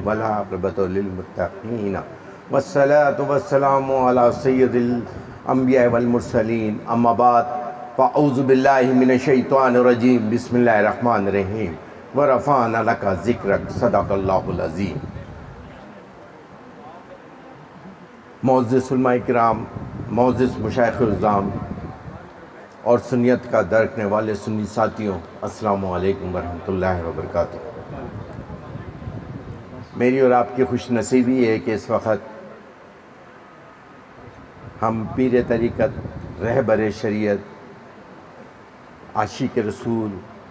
वला अक़िबतु लिल-मुत्तक़ीन वस्सलातु वस्सलामु अला सय्यिदिल अंबिया वल मुरसलीन अम्मा बाद फ़अऊज़ु बिल्लाहि मिनश शैतानिर रजीम बिस्मिल्लाहिर रहमानिर रहीम व रफ़अना लका ज़िक्रक सदक़ल्लाहुल अज़ीम। मुअज़्ज़िज़ उलमा किराम, मुअज़्ज़िज़ मशाइख़-ए-इज़्ज़ाम और सुन्नियत का दरकने वाले सुन्नी साथियों, अस्सलामु अलैकुम वरहमतुल्लाहि वबरकातुहू। मेरी और आपकी खुश नसीबी है कि इस वक्त हम पीर तरीक़त, रहबर शरीयत, आशिक़ रसूल,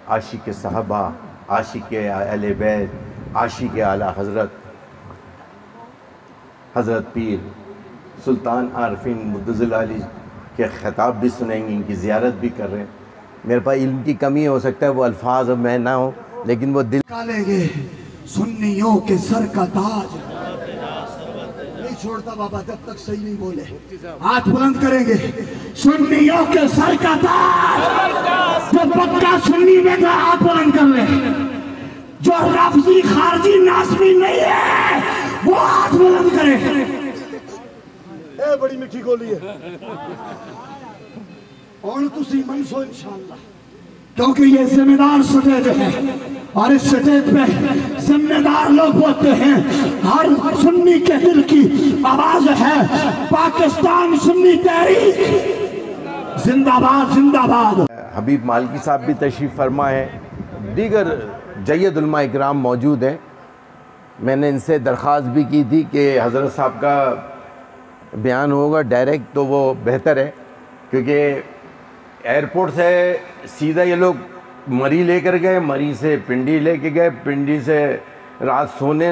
आशिक़ सहाबा, आशिक़ अहले बैत, आशिक़ आला हज़रत पीर सुल्तान आरफीन मुद्दज़िल आली के ख़िताब भी सुनेंगे, इनकी ज़ियारत भी कर रहे हैं। मेरे पास इल्म की कमी हो सकता है, वो अल्फाज में ना हो, लेकिन वो दिल निकालेंगे सुन्नियों के सर का ताज नहीं छोड़ता बाबा जब तक सही नहीं बोले। हाथ बुलंद करेंगे, सुन्नियों के सर का ताज। जो पक्का सुन्नी में तो हाथ बुलंद कर ले, जो रफ्जी खारजी नासमी नहीं है वो हाथ बुलंद करे। बड़ी मीठी गोली है और तुसी मनसो इंशाअल्लाह, क्योंकि ये जिम्मेदार स्टेज है और इस स्टेज पे जिम्मेदार लोग होते हैं। हर सुन्नी के दिल की आवाज है, पाकिस्तान सुन्नी तहरीक जिंदाबाद जिंदाबाद। हबीब मालकी साहब भी तशरीफ़ फरमा है, दीगर जय्यद उलमा इकराम मौजूद हैं। मैंने इनसे दरख्वास्त भी की थी कि हज़रत साहब का बयान होगा डायरेक्ट तो वो बेहतर है, क्योंकि एयरपोर्ट से सीधा ये लोग मरी लेकर गए, मरी से पिंडी लेके गए, पिंडी से रात सोने